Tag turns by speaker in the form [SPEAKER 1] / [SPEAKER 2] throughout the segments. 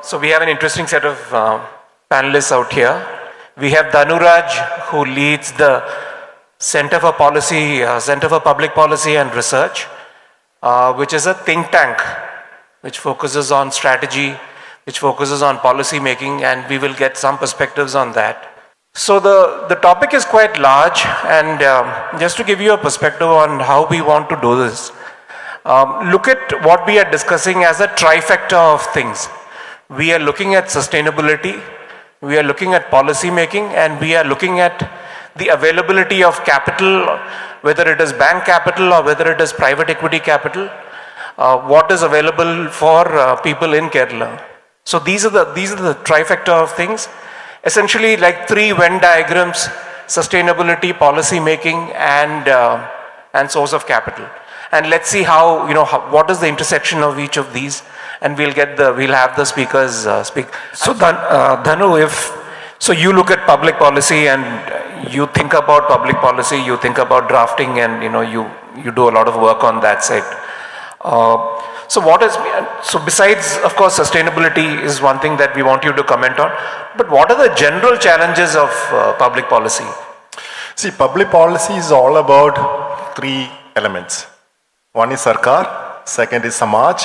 [SPEAKER 1] So we have an interesting set of panelists out here. We have Dhanuraj, who leads the Center for Public Policy and Research, which is a think tank which focuses on strategy, which focuses on policy making, and we will get some perspectives on that. So the topic is quite large, and just to give you a perspective on how we want to do this, look at what we are discussing as a trifecta of things. We are looking at sustainability, we are looking at policy making, and we are looking at the availability of capital, whether it is bank capital or whether it is private equity capital, what is available for people in Kerala. So these are the trifecta of things. Essentially like 3 Venn diagrams: sustainability, policy making, and source of capital. And let's see what is the intersection of each of these, and we'll have the speakers speak. So Dhanu, so you look at public policy and you think about public policy, you think about drafting, and you do a lot of work on that side. So besides, of course, sustainability is one thing that we want you to comment on, but what are the general challenges of public policy?
[SPEAKER 2] See, public policy is all about 3 elements. One is Sarkar, second is Samaj,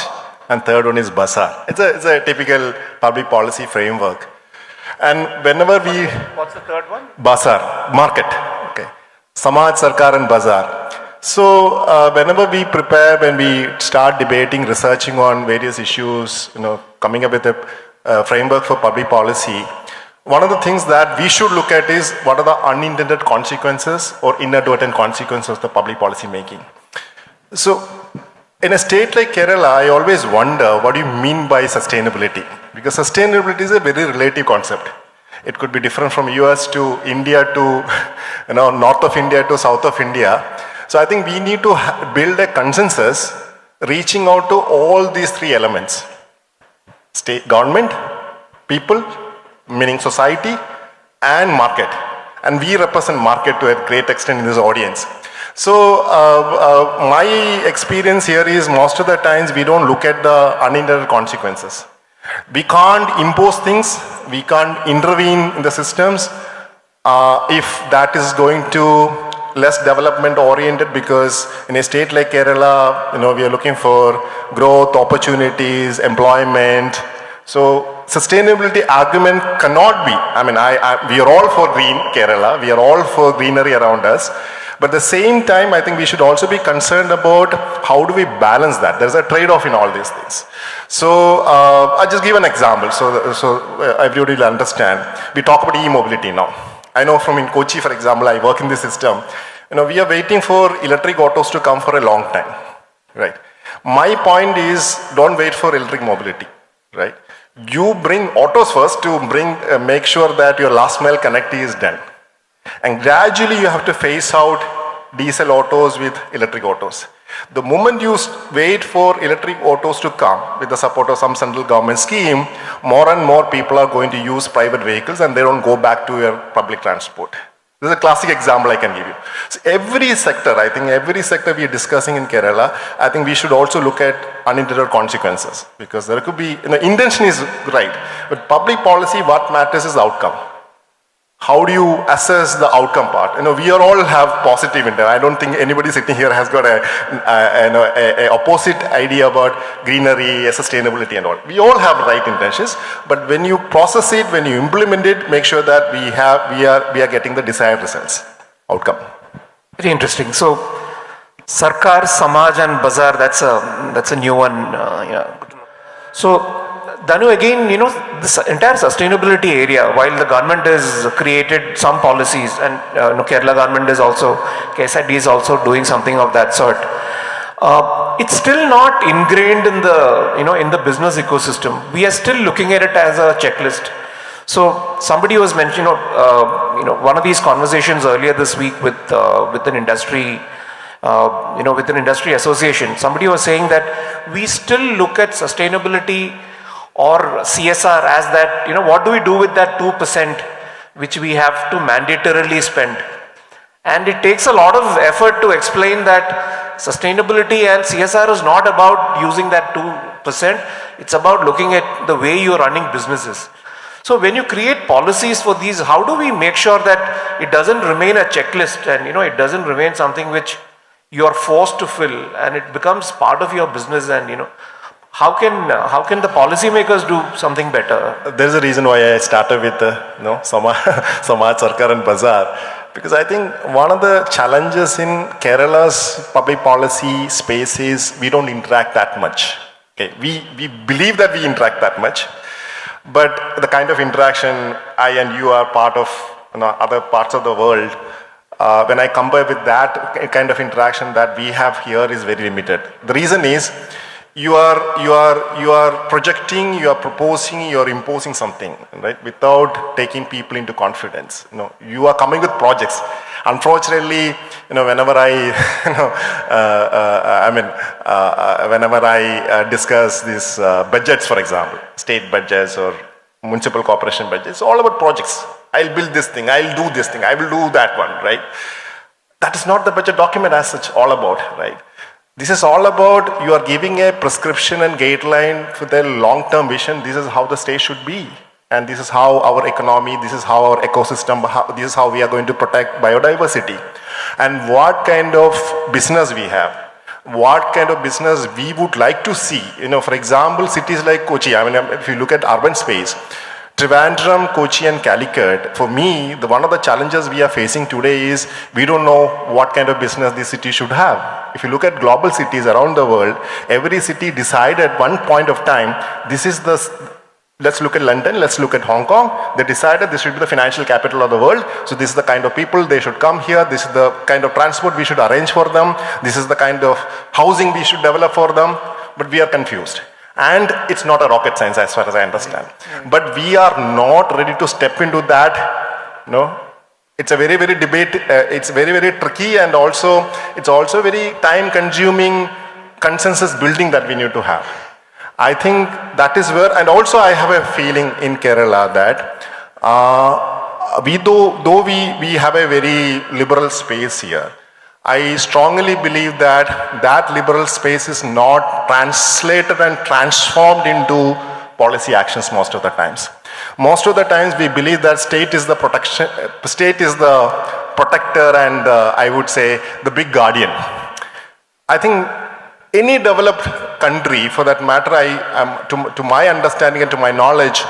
[SPEAKER 2] and third one is Bazaar. It's a typical public policy framework. And whenever we...
[SPEAKER 1] What's the third one?
[SPEAKER 2] Bazaar, market. Okay. Samaj, Sarkar, and Bazaar. So whenever we prepare, when we start debating, researching on various issues, coming up with a framework for public policy, one of the things that we should look at is what are the unintended consequences or inadvertent consequences of the public policy making. So in a state like Kerala, I always wonder what do you mean by sustainability? Because sustainability is a very relative concept. It could be different from US to India to north of India to south of India. So I think we need to build a consensus reaching out to all these 3 elements: state, government, people, meaning society, and market. And we represent market to a great extent in this audience. So my experience here is most of the times we don't look at the unintended consequences. We can't impose things, we can't intervene in the systems if that is going to less development oriented, because in a state like Kerala, we are looking for growth, opportunities, employment. So sustainability argument cannot be, we are all for green Kerala, we are all for greenery around us. But at the same time, I think we should also be concerned about how do we balance that. There's a trade-off in all these things. So I'll just give an example so everybody will understand. We talk about e-mobility now. I know from in Kochi, for example, I work in this system. We are waiting for electric autos to come for a long time, right? My point is, don't wait for electric mobility, right? You bring autos first to make sure that your last mile connectivity is done. And gradually you have to phase out diesel autos with electric autos. The moment you wait for electric autos to come with the support of some central government scheme, more and more people are going to use private vehicles and they don't go back to your public transport. This is a classic example I can give you. So every sector we are discussing in Kerala, I think we should also look at unintended consequences, because there could be, intention is right, but public policy, what matters is the outcome. How do you assess the outcome part? We all have positive intent. I don't think anybody sitting here has got a opposite idea about greenery, sustainability and all. We all have right intentions, but when you process it, when you implement it, make sure that we are getting the desired results, outcome.
[SPEAKER 1] Very interesting. So Sarkar, Samaj, and Bazaar, that's a new one. So Dhanu, again, this entire sustainability area, while the government has created some policies, and Kerala government is also, KSID is also doing something of that sort, it's still not ingrained in the business ecosystem. We are still looking at it as a checklist. So somebody was mentioning, one of these conversations earlier this week with an industry, with an industry association, somebody was saying that we still look at sustainability or CSR as that, what do we do with that 2% which we have to mandatorily spend? And it takes a lot of effort to explain that sustainability and CSR is not about using that percent. It's about looking at the way you're running businesses. So when you create policies for these, how do we make sure that it doesn't remain a checklist and it doesn't remain something which you are forced to fill and it becomes part of your business, and how can the policymakers do something better?
[SPEAKER 2] There is a reason why I started with Samaj Sarkar and Bazaar, because I think one of the challenges in Kerala's public policy space is we don't interact that much. Okay, we believe that we interact that much, but the kind of interaction I and you are part of other parts of the world, when I compare with that kind of interaction that we have here, is very limited. The reason is you are projecting, you are proposing, you are imposing something, right, without taking people into confidence. You are coming with projects. Unfortunately, whenever I discuss these budgets, for example, state budgets or municipal corporation budgets, it's all about projects. I'll build this thing, I'll do this thing, I will do that one, right? That is not the budget document as such all about, right? This is all about you are giving a prescription and guideline for their long-term vision. This is how the state should be. And this is how our economy, this is how our ecosystem, this is how we are going to protect biodiversity. And what kind of business we have. What kind of business we would like to see. For example, cities like Kochi, if you look at urban space, Trivandrum, Kochi and Calicut, for me, one of the challenges we are facing today is we don't know what kind of business this city should have. If you look at global cities around the world, every city decided at one point of time, let's look at London, let's look at Hong Kong. They decided this should be the financial capital of the world. So this is the kind of people they should come here. This is the kind of transport we should arrange for them. This is the kind of housing we should develop for them. But we are confused. And it's not a rocket science as far as I understand. But we are not ready to step into that. It's a very, very it's very, very tricky, and also it's also very time consuming consensus building that we need to have. I think that is where, and also I have a feeling in Kerala that though we have a very liberal space here, I strongly believe that liberal space is not translated and transformed into policy actions most of the times. Most of the times we believe that state is the protector and I would say the big guardian. I think any developed country, for that matter, to my understanding and to my knowledge,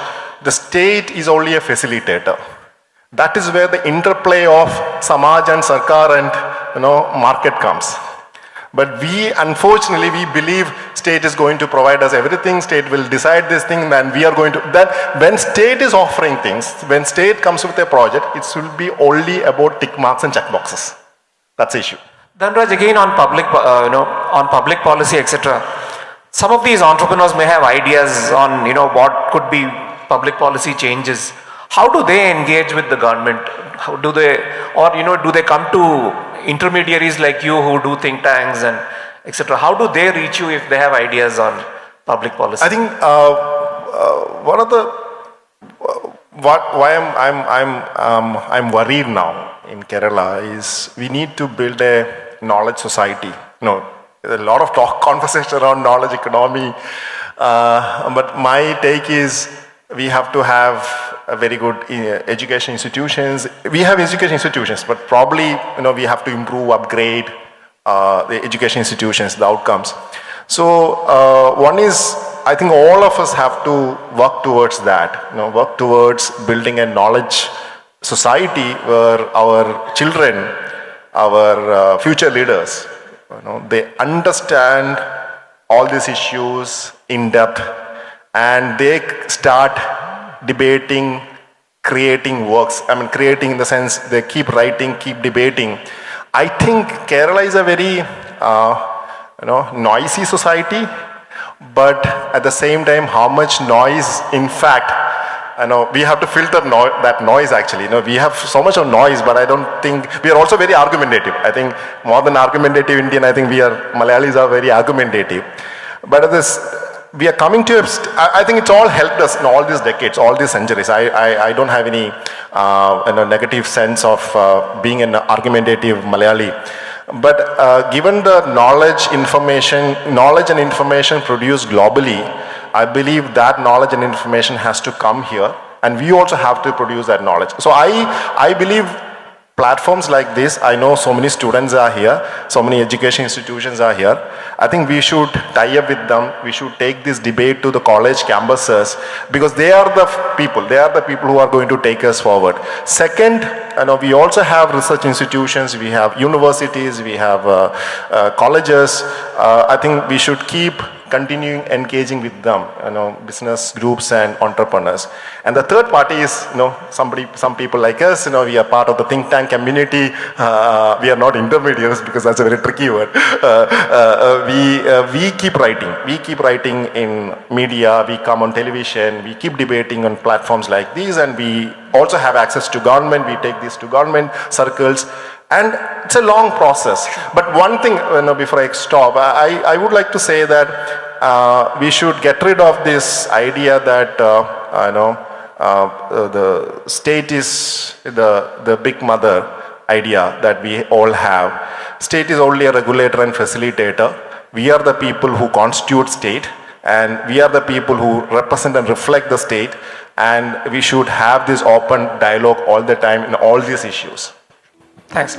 [SPEAKER 2] the state is only a facilitator. That is where the interplay of Samaj and Sarkar and market comes. But unfortunately, we believe state is going to provide us everything, state will decide this thing, and we are going to, that when state is offering things, when state comes with a project, it will be only about tick marks and check boxes. That's the issue.
[SPEAKER 1] Dhanraj, again on public policy, etc. Some of these entrepreneurs may have ideas on, what could be public policy changes. How do they engage with the government? How do they, or do they come to intermediaries like you who do think tanks and etc.? How do they reach you if they have ideas on public policy?
[SPEAKER 2] I think one of the why I'm worried now in Kerala is we need to build a knowledge society. There's a lot of conversation around knowledge economy, but my take is we have to have a very good education institutions. We have education institutions, but probably we have to improve, upgrade the education institutions, the outcomes. So one is, I think all of us have to work towards that. Work towards building a knowledge society where our children, our future leaders, they understand all these issues in depth, and they start debating, creating works. Creating in the sense they keep writing, keep debating. I think Kerala is a very noisy society, but at the same time, how much noise, in fact, we have to filter that noise actually. We have so much of noise, but I don't think, we are also very argumentative. I think more than argumentative Indian, I think Malayalis are very argumentative. But we are coming to, I think it's all helped us in all these decades, all these centuries. I don't have any negative sense of being an argumentative Malayali. But given the knowledge and information produced globally, I believe that knowledge and information has to come here, and we also have to produce that knowledge. So I believe platforms like this, I know so many students are here, so many education institutions are here. I think we should tie up with them. We should take this debate to the college campuses, because they are the people who are going to take us forward. Second, we also have research institutions, we have universities, we have colleges. I think we should keep continuing engaging with them, business groups and entrepreneurs. And the third party is, some people like us, we are part of the think tank community. We are not intermediaries, because that's a very tricky word. We keep writing. We keep writing in media, we come on television, we keep debating on platforms like these, and we also have access to government. We take this to government circles. And it's a long process. But one thing, before I stop, I would like to say that we should get rid of this idea that, the state is the big mother idea that we all have. State is only a regulator and facilitator. We are the people who constitute state, and we are the people who represent and reflect the state. And we should have this open dialogue all the time in all these issues.
[SPEAKER 1] Thanks.